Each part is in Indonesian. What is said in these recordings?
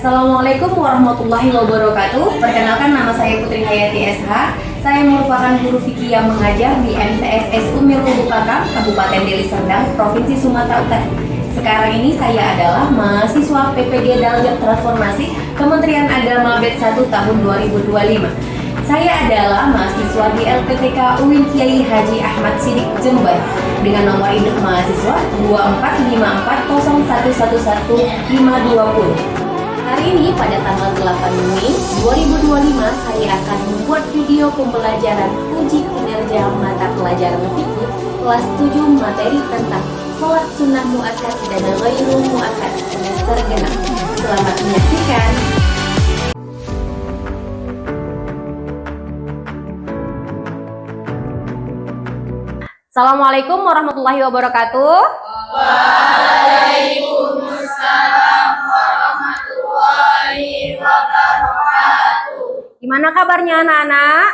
Assalamualaikum warahmatullahi wabarakatuh. Perkenalkan, nama saya Putri Hayati SH. Saya merupakan guru fikih yang mengajar di MTSS Umi Lubuk Pakam, Kabupaten Deli Serdang, Provinsi Sumatera Utara. Sekarang ini saya adalah mahasiswa PPG Daljak Transformasi Kementerian Agama BED 1 tahun 2025. Saya adalah mahasiswa di LPTK UIN Kiai Haji Ahmad Sidik Jember dengan nomor induk mahasiswa 24540111520. Hari ini pada tanggal 8 Mei 2025 saya akan membuat video pembelajaran uji kinerja mata pelajaran fikih kelas 7 materi tentang sholat sunnah muakkad dan ghairu muakkad semester genap. Selamat menyaksikan. Assalamualaikum warahmatullahi wabarakatuh. Waalaikumsalam warahmatullahi wabarakatuh. Gimana kabarnya anak-anak?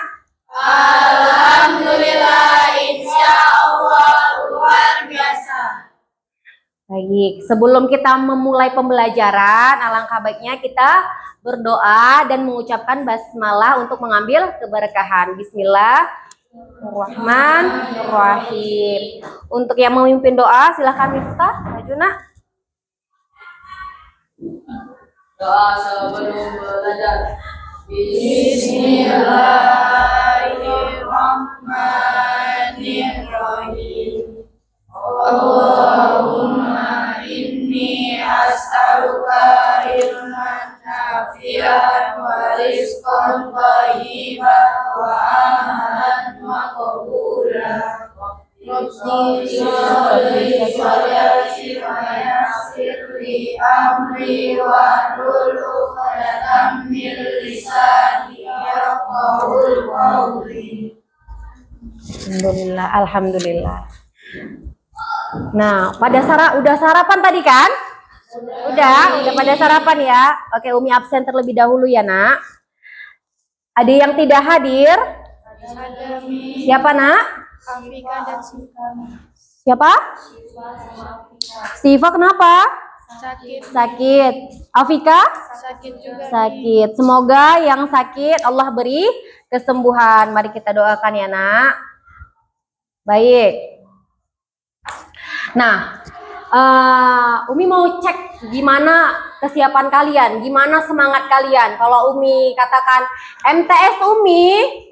Alhamdulillah, insya Allah luar biasa. Baik, sebelum kita memulai pembelajaran, alangkah baiknya kita berdoa dan mengucapkan basmalah untuk mengambil keberkahan. Bismillahirrahmanirrahim. Untuk yang memimpin doa, silahkan Miftah, maju nak. Doa sebelum belajar. Bismillahirrahmanirrahim. Allahumma inni as'aluka ilman nafi'an wa rizqan thayyiban wa amalan maqbulan. Rabbi sholli wa yassir li amri wa hlul 'uqdatam min lisani yafqahul qawli. Alhamdulillah. Nah, udah sarapan tadi kan? Udah pada sarapan ya. Oke, Umi absen terlebih dahulu ya, Nak. Ada yang tidak hadir? Siapa, Nak? Afika dan Siva. Siapa? Siva kenapa? Sakit Afika? juga. Sakit. Semoga yang sakit Allah beri kesembuhan. Mari kita doakan ya, Nak. Baik. Nah, Umi mau cek gimana kesiapan kalian, gimana semangat kalian. Kalau Umi katakan MTS Umi,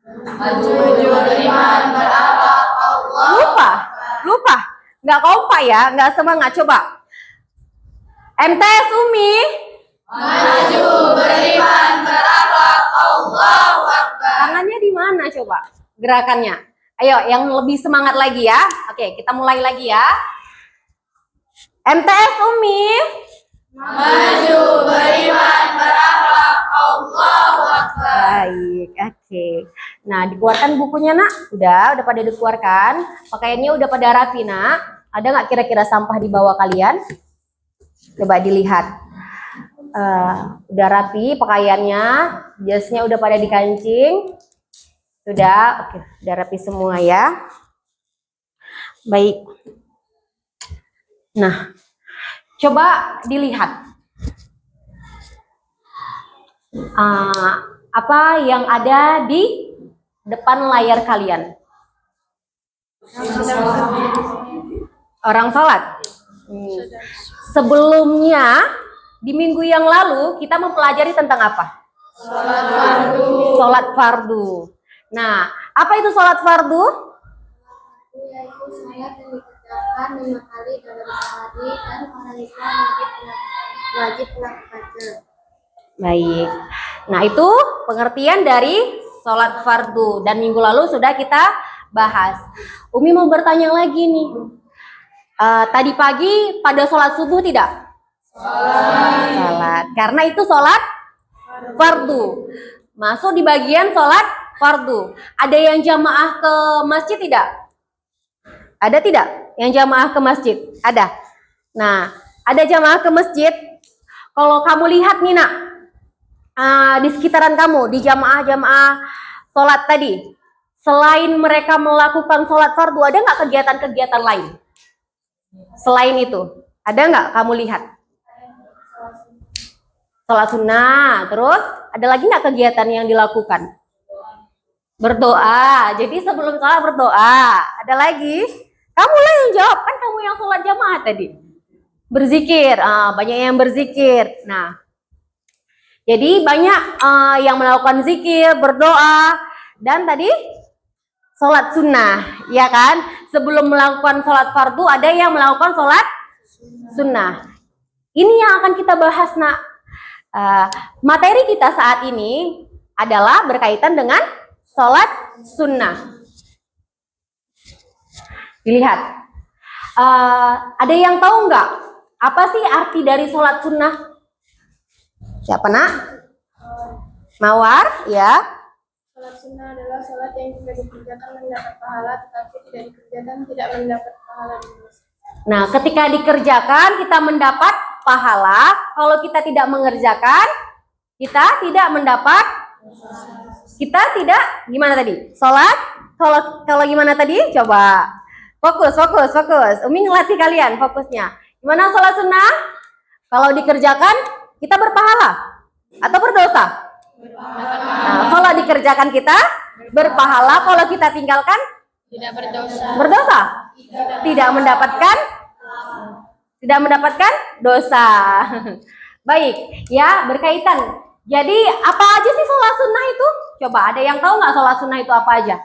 Maju beriman berakhlak Allah. lupa, nggak kompak ya, nggak semangat. Coba MTS Umi, Maju beriman berakhlak Allahu Akbar. tangannya di mana coba gerakannya? Ayo, yang lebih semangat lagi ya. Oke, kita mulai lagi ya. MTS Umi, Maju beriman berakhlak Allahu Akbar. baik, oke. Nah, dikeluarkan bukunya, Nak. Udah pada dikeluarkan. Pakaiannya udah pada rapi, Nak. Ada nggak kira-kira sampah di bawah kalian? Coba dilihat. Udah rapi pakaiannya, jasnya udah pada dikancing. Sudah, oke, udah rapi semua ya. Baik. Nah, coba dilihat. Apa yang ada di depan layar kalian? Orang sholat. Sebelumnya, di minggu yang lalu, kita mempelajari tentang apa? Sholat fardu. Nah, apa itu sholat fardu? Yaitu sholat yang dikerjakan 5 kali dalam sehari dan orang Islam wajib melakukannya. Baik. Nah, itu pengertian dari sholat fardu dan minggu lalu sudah kita bahas. Umi mau bertanya lagi nih. Tadi pagi pada sholat subuh tidak? Sholat. Karena itu sholat fardu. Masuk di bagian sholat fardu. Ada yang jamaah ke masjid tidak? Ada tidak? Yang jamaah ke masjid? Ada. Nah, ada jamaah ke masjid. Kalau kamu lihat nih, Nak, di sekitaran kamu, di jamaah-jamaah sholat tadi, selain mereka melakukan sholat fardu, ada nggak kegiatan-kegiatan lain? Selain itu, ada nggak kamu lihat? Sholat sunnah. Terus ada lagi nggak kegiatan yang dilakukan? Berdoa. Jadi sebelum sholat berdoa. Ada lagi? Kamu lah yang jawab, kan kamu yang sholat jamaah tadi. Berzikir. Banyak yang berzikir. Nah, jadi banyak yang melakukan zikir, berdoa, dan tadi sholat sunnah, ya kan? Sebelum melakukan sholat fardu, ada yang melakukan sholat sunnah. Ini yang akan kita bahas, nak. Materi kita saat ini adalah berkaitan dengan sholat sunnah. Dilihat, ada yang tahu nggak apa sih arti dari sholat sunnah? Siapa, nak? Mawar, ya. Sholat sunnah adalah sholat yang jika dikerjakan mendapat pahala, tetapi tidak dikerjakan tidak mendapat pahala. Nah, ketika dikerjakan kita mendapat pahala, kalau kita tidak mengerjakan kita tidak mendapat. Kita tidak gimana tadi? Sholat? Kalau gimana tadi? Coba fokus. Umi ngelatih kalian fokusnya. Gimana sholat sunnah? Kalau dikerjakan kita berpahala atau berdosa? Nah, kalau dikerjakan kita berpahala, kalau kita tinggalkan Tidak berdosa. berdosa. Tidak mendapatkan dosa. Baik, ya, berkaitan. Jadi apa aja sih sholat sunnah itu? Coba ada yang tahu nggak sholat sunnah itu apa aja?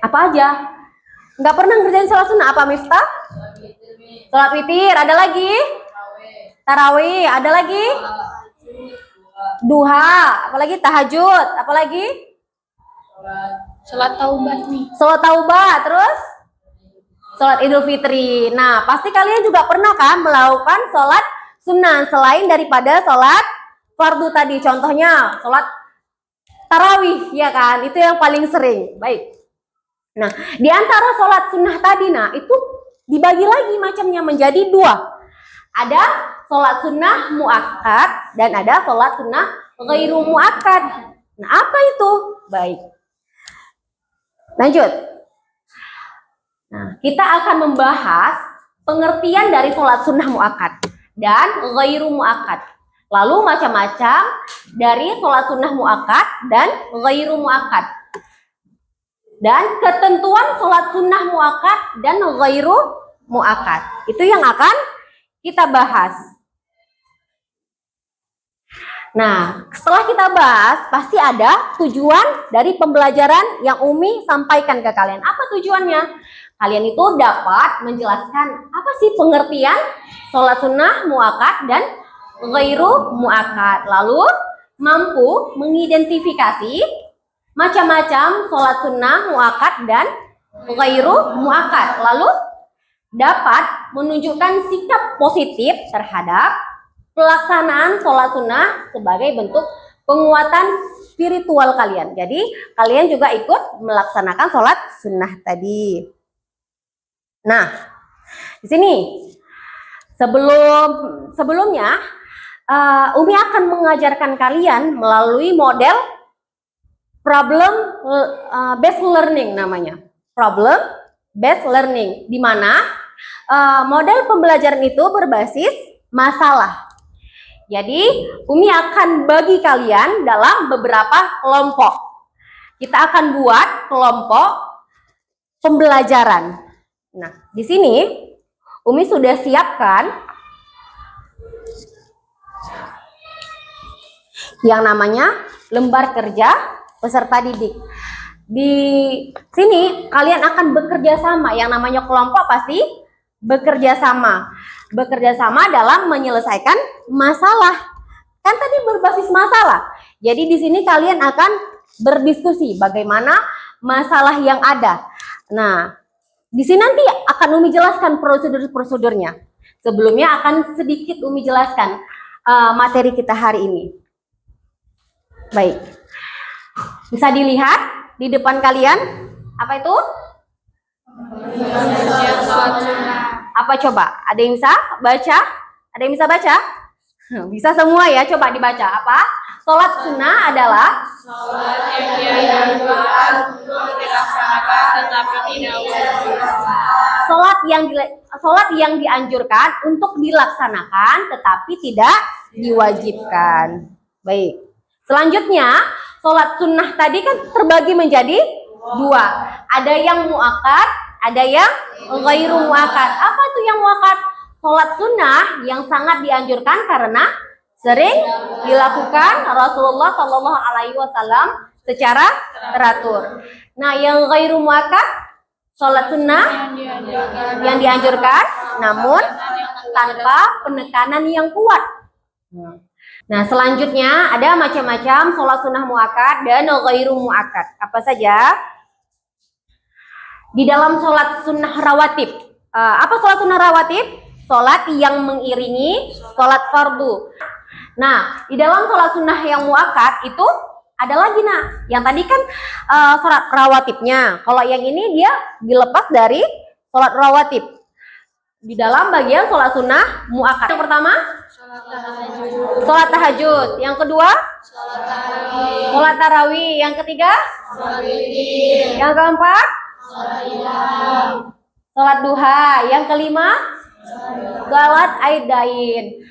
Apa aja? Nggak pernah ngerjain sholat sunnah apa, Miftah? Sholat witir, ada lagi? Tarawih, ada lagi? Duha, apalagi tahajud, apalagi? Sholat taubat nih. Sholat taubat, terus? Sholat Idul Fitri. Nah, pasti kalian juga pernah kan melakukan sholat sunnah selain daripada sholat fardu tadi. Contohnya sholat tarawih, ya kan? Itu yang paling sering. Baik. Nah, di antara sholat sunnah tadi, nah itu dibagi lagi macamnya menjadi dua. Ada sholat sunnah muakkad dan ada sholat sunnah ghairu muakkad. Nah, apa itu? Baik. Lanjut. Nah, kita akan membahas pengertian dari sholat sunnah muakkad dan ghairu muakkad. Lalu macam-macam dari sholat sunnah muakkad dan ghairu muakkad. Dan ketentuan sholat sunnah muakkad dan ghairu muakkad. Itu yang akan kita bahas. Nah, setelah kita bahas, pasti ada tujuan dari pembelajaran yang Umi sampaikan ke kalian. Apa tujuannya? Kalian itu dapat menjelaskan apa sih pengertian sholat sunnah muakkad dan ghairu muakkad. Lalu mampu mengidentifikasi macam-macam sholat sunnah muakkad dan ghairu muakkad. Lalu dapat menunjukkan sikap positif terhadap pelaksanaan sholat sunnah sebagai bentuk penguatan spiritual kalian. Jadi kalian juga ikut melaksanakan sholat sunnah tadi. Nah, di sini sebelumnya Umi akan mengajarkan kalian melalui model problem based learning namanya. Problem based learning, di mana model pembelajaran itu berbasis masalah. Jadi Umi akan bagi kalian dalam beberapa kelompok. Kita akan buat kelompok pembelajaran. Nah, di sini Umi sudah siapkan yang namanya lembar kerja peserta didik. Di sini kalian akan bekerja sama, yang namanya kelompok pasti bekerja sama. Bekerja sama dalam menyelesaikan masalah. Kan tadi berbasis masalah. Jadi di sini kalian akan berdiskusi bagaimana masalah yang ada. Nah, di sini nanti akan Umi jelaskan prosedur-prosedurnya. Sebelumnya akan sedikit Umi jelaskan materi kita hari ini. Baik. Bisa dilihat di depan kalian, apa itu? Apa coba? Ada yang bisa baca? Ada yang bisa baca? Bisa semua ya, coba dibaca. Apa? Sholat sunnah adalah Sholat yang dianjurkan untuk dilaksanakan tetapi tidak wajib. sholat yang dianjurkan untuk dilaksanakan tetapi tidak diwajibkan. Baik. Selanjutnya, sholat sunnah tadi kan terbagi menjadi dua. Ada yang muakkad, ada yang ghairu muakkad. Apa tuh yang muakkad? Sholat sunnah yang sangat dianjurkan karena sering dilakukan Rasulullah Shallallahu Alaihi Wasallam secara teratur. Nah, yang ghairu muakkad, sholat sunnah yang dianjurkan, namun tanpa penekanan yang kuat. Nah, selanjutnya ada macam-macam sholat sunnah muakkad dan ghairu muakkad. Apa saja? Di dalam sholat sunnah rawatib. Apa sholat sunnah rawatib? Sholat yang mengiringi sholat fardu. Nah, di dalam sholat sunnah yang muakkad itu ada lagi nak. Yang tadi kan sholat rawatibnya. Kalau yang ini dia dilepas dari sholat rawatib. Di dalam bagian sholat sunnah muakkad. Yang pertama, sholat tahajud. Yang kedua, sholat tarawih. Yang ketiga, yang keempat, sholat duha. Yang kelima, sholat aidain.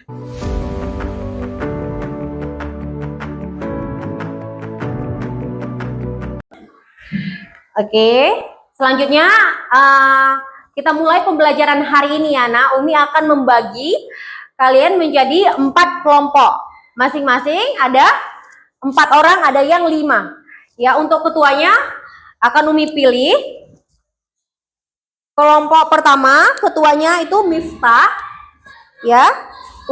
Oke, selanjutnya kita mulai pembelajaran hari ini ya nak. Umi akan membagi kalian menjadi 4 kelompok. Masing-masing ada 4 orang, ada yang 5. Ya, untuk ketuanya akan Umi pilih. Kelompok pertama, ketuanya itu Miftah. Ya.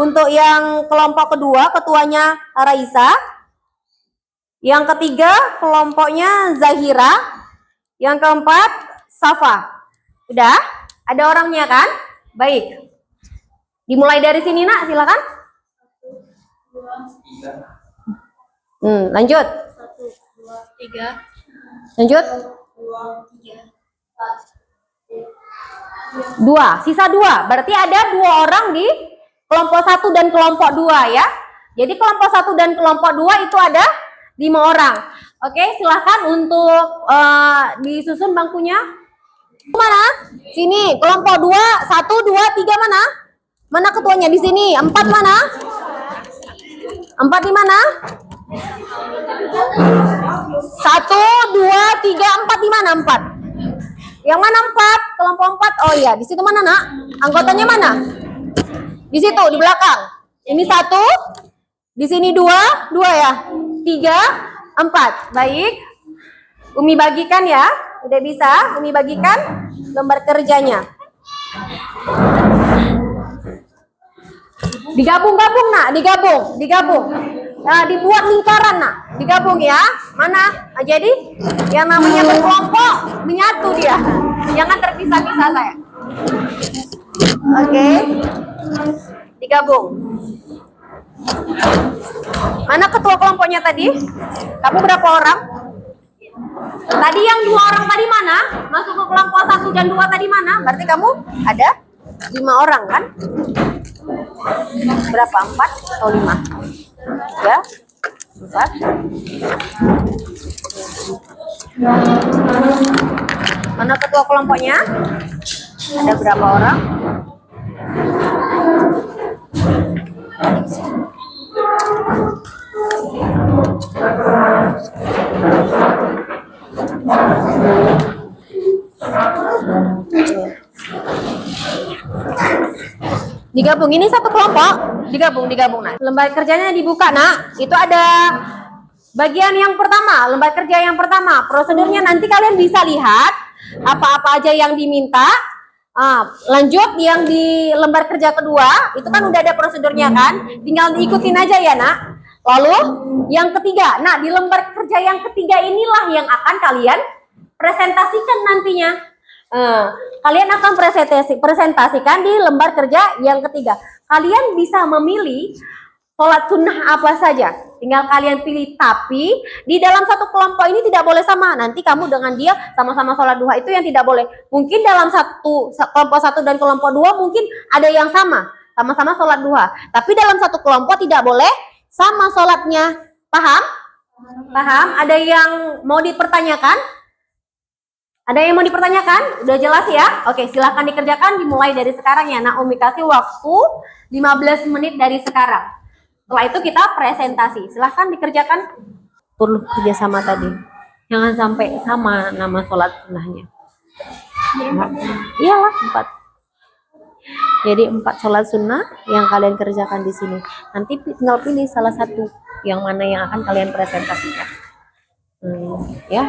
Untuk yang kelompok kedua, ketuanya Raisa. Yang ketiga, kelompoknya Zahira. Yang keempat, Safa. Udah? Ada orangnya kan? Baik. Dimulai dari sini nak, silakan. Lanjut. 3. Lanjut. 2. Sisa 2. Berarti ada 2 orang di kelompok 1 dan kelompok 2 ya. Jadi kelompok 1 dan kelompok 2 itu ada 5 orang. Oke, silahkan untuk disusun bangkunya. Mana? Sini, kelompok 2, 1, 2, 3 mana? Mana ketuanya di sini? 4 mana? 4 di mana? 1, 2, 3, 4 di mana? 4. Yang mana 4? Kelompok 4. Oh iya, di situ mana nak? Anggotanya mana? Di situ, di belakang. Ini 1, di sini 2, 2 ya. 3, 4. Baik. Umi bagikan ya. Udah bisa? Umi bagikan lembar kerjanya. Digabung-gabung nak, digabung. Nah, dibuat lingkaran nak, digabung ya. Mana? Nah, jadi yang namanya berkelompok menyatu dia. Jangan terpisah-pisah saya. Oke. Digabung. Mana ketua kelompoknya tadi? Kamu berapa orang? Tadi yang 2 orang tadi mana? Masuk ke kelompok 1 dan 2 tadi mana? Berarti kamu ada 5 orang kan? Berapa? 4 atau 5? Ya? 4. Mana ketua kelompoknya? Ada berapa orang? Digabung, ini satu kelompok, digabung nak. Lembar kerjanya dibuka nak. Itu ada bagian yang pertama, lembar kerja yang pertama. Prosedurnya nanti kalian bisa lihat apa-apa aja yang diminta. Lanjut yang di lembar kerja kedua, itu kan udah ada prosedurnya kan, tinggal diikutin aja ya nak. Lalu yang ketiga, nah di lembar kerja yang ketiga inilah yang akan kalian presentasikan nantinya. Kalian akan presentasikan di lembar kerja yang ketiga. Kalian bisa memilih sholat sunnah apa saja, tinggal kalian pilih. Tapi di dalam satu kelompok ini tidak boleh sama. Nanti kamu dengan dia sama-sama sholat duha, itu yang tidak boleh. Mungkin dalam kelompok 1 dan kelompok 2 mungkin ada yang sama-sama sholat duha. Tapi dalam satu kelompok tidak boleh sama sholatnya. Paham? Paham? Ada yang mau dipertanyakan? Ada yang mau dipertanyakan? Udah jelas ya? Oke, silakan dikerjakan dimulai dari sekarang ya. Nah, Umi kasih waktu 15 menit dari sekarang. Setelah itu kita presentasi. Silahkan dikerjakan. Perlu kerjasama tadi. Jangan sampai sama nama sholat sunnahnya. Iyalah 4. Jadi 4 sholat sunnah yang kalian kerjakan di sini. Nanti tinggal pilih salah satu yang mana yang akan kalian presentasikan. Ya.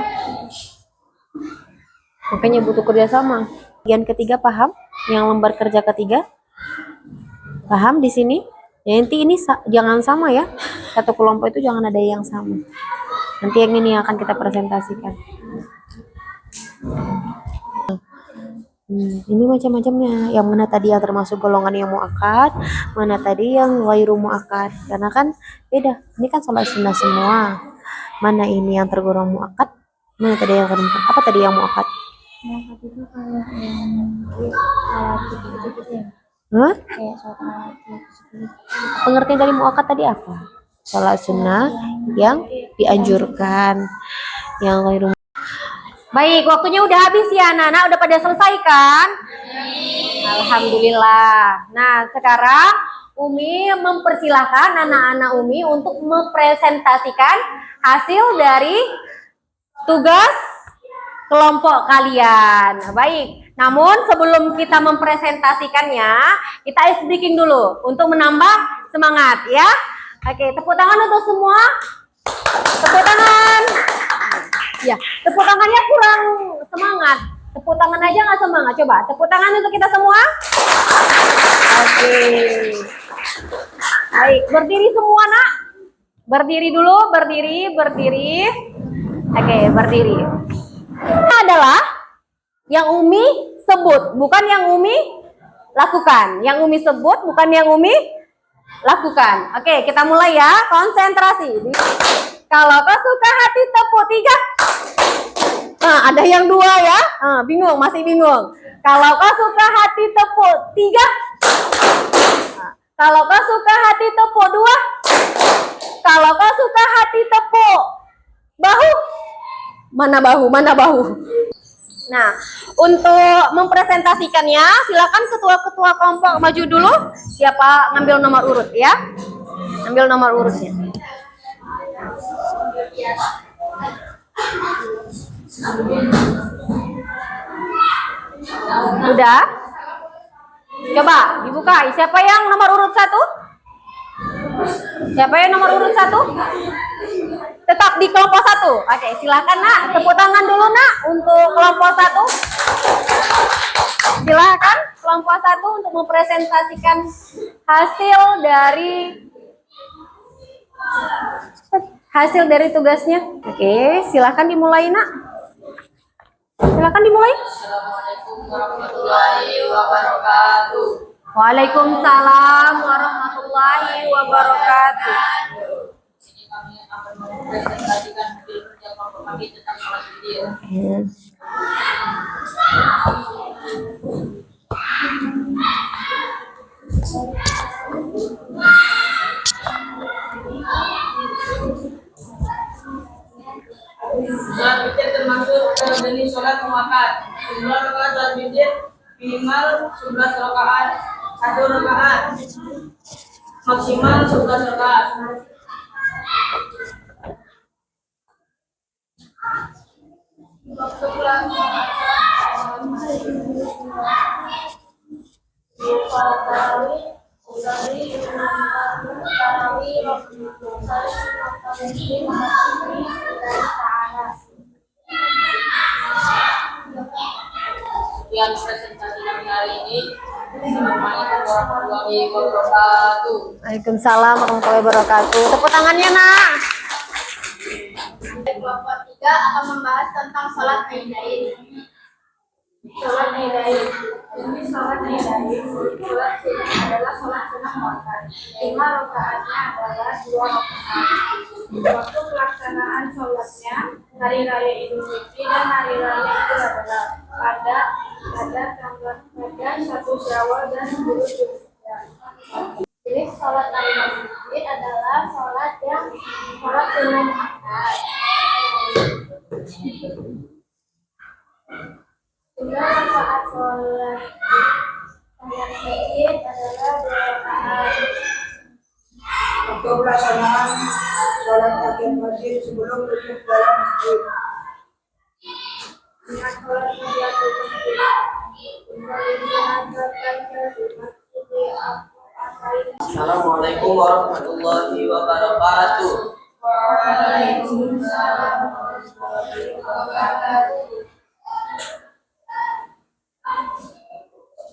Makanya butuh kerjasama. Bagian ketiga paham? Yang lembar kerja ketiga paham di sini? Ya nanti ini jangan sama ya. Satu kelompok itu jangan ada yang sama. Nanti yang ini akan kita presentasikan. Ini macam-macamnya. Yang mana tadi yang termasuk golongan yang muakkad, mana tadi yang ghairu muakkad. Karena kan beda. Ini kan sholat sunnah semua. Mana ini yang tergolong muakkad? Mana tadi yang ghairu muakkad? Apa tadi yang muakkad? Yang itu kayak yang alat gitu-gitu ya. Hah? Kayak sholat alat gitu. Pengertian dari muakkad tadi apa? Sholat sunnah yang dianjurkan, yang ghairu. Baik, waktunya udah habis ya anak-anak, udah pada selesai kan? Alhamdulillah. Nah, sekarang Umi mempersilahkan anak-anak Umi untuk mempresentasikan hasil dari tugas kelompok kalian. Baik, namun sebelum kita mempresentasikannya, kita ice breaking dulu untuk menambah semangat ya. Oke, tepuk tangan untuk semua. Tepuk tangan. Ya, tepuk tangannya kurang semangat. Tepuk tangan aja nggak semangat. Coba tepuk tangan untuk kita semua. Oke. Baik, berdiri semua nak. Berdiri dulu, berdiri. Oke, berdiri. Ini adalah yang Umi sebut, bukan yang Umi lakukan. Yang Umi sebut, bukan yang Umi lakukan. Oke, kita mulai ya. Konsentrasi. Kalau kau suka hati tepuk 3. Nah, ada yang 2 ya. Bingung, masih bingung. Kalau kau suka hati tepuk 3. Nah, kalau kau suka hati tepuk 2. Kalau kau suka hati tepuk bahu. Mana bahu? Mana bahu? Nah, untuk mempresentasikannya, silakan ketua-ketua kelompok maju dulu. Siapa ngambil nomor urut ya? Ambil nomor urutnya. Udah? Coba dibuka. Siapa yang nomor urut 1? Siapa yang nomor urut 1? Tetap di kelompok 1. Oke, silakan nak. Tepuk tangan dulu nak untuk kelompok 1. Silakan kelompok 1 untuk mempresentasikan hasil dari tugasnya. Oke, silakan dimulai nak. Silakan dimulai. Assalamualaikum warahmatullahi wabarakatuh. Waalaikumsalam warahmatullahi wabarakatuh. Di sini kami akan mempresentasikan hasil kerja kelompok kami tentang sholat video. Sholat witir termasuk jenis sholat muakkad. Jumlah rakaat sholat witir minimal 11 rakaat, 1 rakaat, maksimal 11 rakaat. Waktu pelaksanaan sholat tarawih, sekian presentasi kami hari ini. Assalamualaikum warahmatullahi wabarakatuh. Waalaikumsalam warahmatullahi wabarakatuh. Tepuk tangannya nak. Kelompok 3 akan membahas tentang sholat Aidain. Sholat Aidain. Ini sholat Aidain. Sholat sunnah adalah sholat sunnah muakkad. 5 rakaatnya adalah 2 rakaat. Waktu pelaksanaan sholatnya hari raya Idul Fitri dan hari raya Idul Adha pada tanggal 1 Syawal dan 10 Zulhijjah. Jadi sholat Idul Fitri adalah sholat sunnah muakkad. Jumlah rakaat sholat Id adalah 2 rakaat. Untuk pelaksanaan sholat tahiyatul masjid sebelum duduk dalam masjid. Ingat sholat tahiyatul masjid. Assalamualaikum warahmatullahi wabarakatuh.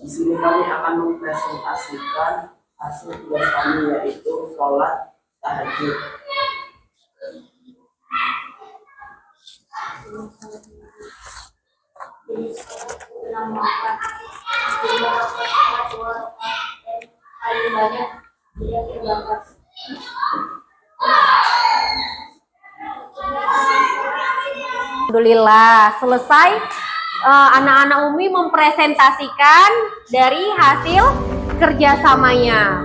Di sini kami akan mempresentasikan hasil tugas kami, yaitu sholat tahajud. Paling banyak dia 13. Alhamdulillah selesai. Anak-anak Umi mempresentasikan dari hasil kerjasamanya.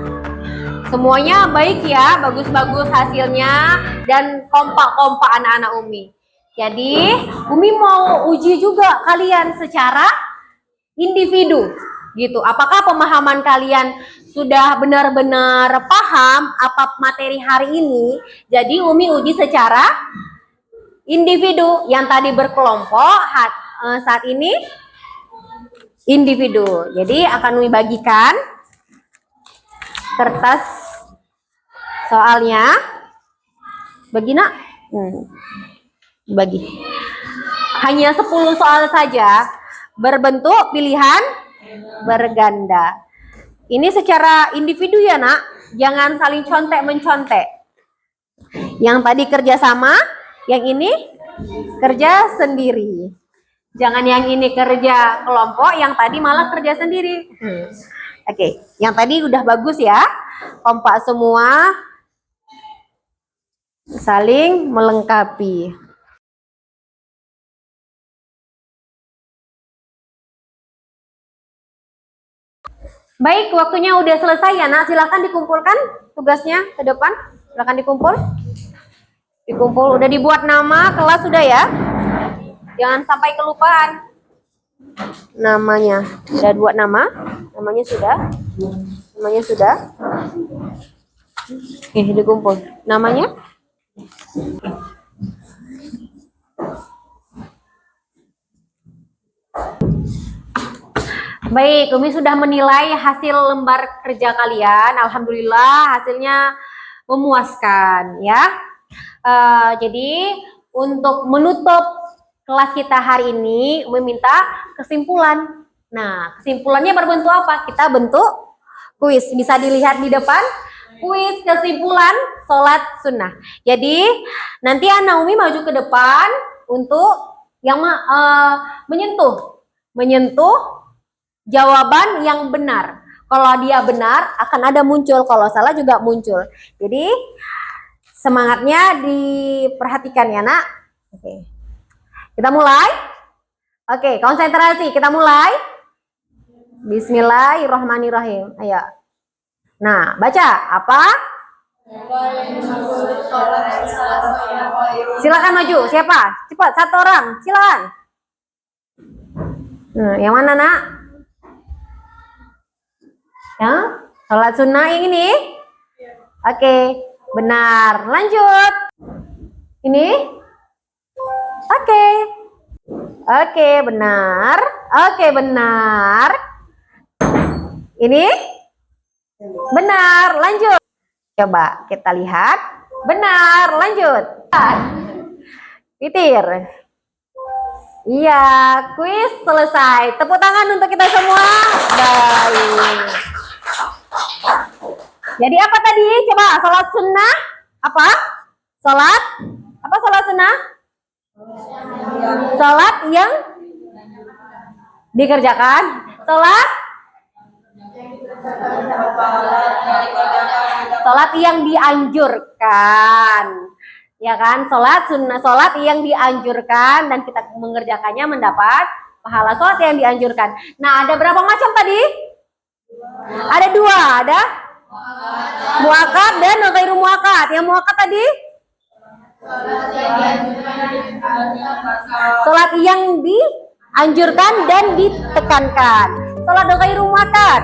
Semuanya baik ya, bagus-bagus hasilnya dan kompak-kompak anak-anak Umi. Jadi Umi mau uji juga kalian secara individu gitu. Apakah pemahaman kalian sudah benar-benar paham apa materi hari ini? Jadi Umi uji secara individu, yang tadi berkelompok saat ini individu. Jadi akan Umi bagikan kertas soalnya. Bagi nak, bagi. Hanya 10 soal saja, berbentuk pilihan berganda. Ini secara individu ya nak, jangan saling contek-mencontek. Yang tadi kerjasama, yang ini kerja sendiri. Jangan yang ini kerja kelompok, yang tadi malah kerja sendiri. Oke, yang tadi udah bagus ya. Kompak semua, saling melengkapi. Baik, waktunya udah selesai ya nak. Silakan dikumpulkan tugasnya ke depan. Silakan dikumpul. Dikumpul, udah dibuat nama kelas sudah ya. Jangan sampai kelupaan. Namanya sudah buat nama. Namanya sudah. Namanya sudah. Oke, dikumpul. Namanya? Baik, Umi sudah menilai hasil lembar kerja kalian. Alhamdulillah hasilnya memuaskan ya. Jadi untuk menutup kelas kita hari ini, Umi minta kesimpulan. Nah, kesimpulannya berbentuk apa? Kita bentuk kuis. Bisa dilihat di depan. Kuis kesimpulan sholat sunnah. Jadi nanti anak Umi maju ke depan untuk yang menyentuh jawaban yang benar. Kalau dia benar akan ada muncul, kalau salah juga muncul. Jadi semangatnya diperhatikan ya nak. Oke. Kita mulai. Oke, konsentrasi. Kita mulai. Bismillahirrahmanirrahim. Ayo. Nah, baca apa? Silakan maju. Siapa? Cepat, satu orang. Silakan. Nah, yang mana nak? Ya, sholat sunnah yang ini? Oke, benar. Lanjut. Ini? Oke. Oke, benar. Oke, benar. Ini? Benar. Lanjut. Coba kita lihat. Benar. Lanjut. Titir. Iya, kuis selesai. Tepuk tangan untuk kita semua. Baik. Jadi apa tadi? Coba sholat sunnah. Apa? Sholat? Apa sholat sunnah? Sholat yang dikerjakan. Sholat? Sholat yang dianjurkan. Ya kan? Sholat sunnah, sholat yang dianjurkan dan kita mengerjakannya mendapat pahala sholat yang dianjurkan. Nah, ada berapa macam tadi? Ada dua. Ada muakkad dan ghairu muakkad. Yang muakkad tadi? Sholat yang dianjurkan dan ditekankan. Sholat ghairu muakkad.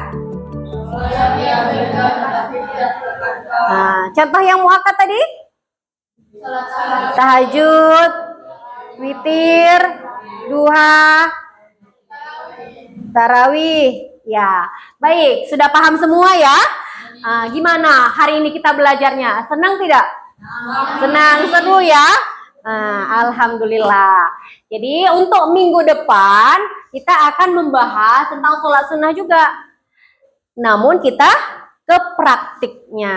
Nah, contoh yang muakkad tadi? Tahajud, witir, duha, tarawih. Ya, baik. Sudah paham semua ya? Gimana hari ini kita belajarnya? Senang tidak? Senang, seru ya? Alhamdulillah. Jadi untuk minggu depan kita akan membahas tentang sholat sunnah juga. Namun kita ke praktiknya,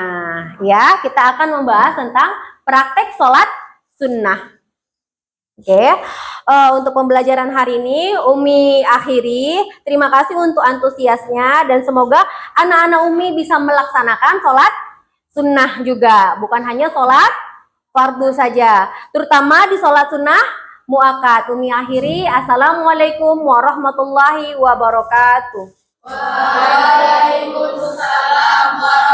ya. Kita akan membahas tentang praktek sholat sunnah. Oke, untuk pembelajaran hari ini Umi akhiri. Terima kasih untuk antusiasnya dan semoga anak-anak Umi bisa melaksanakan sholat sunnah juga, bukan hanya sholat fardu saja, terutama di sholat sunnah muakkad. Umi akhiri. Assalamualaikum warahmatullahi wabarakatuh. Waalaikumsalam warahmatullahi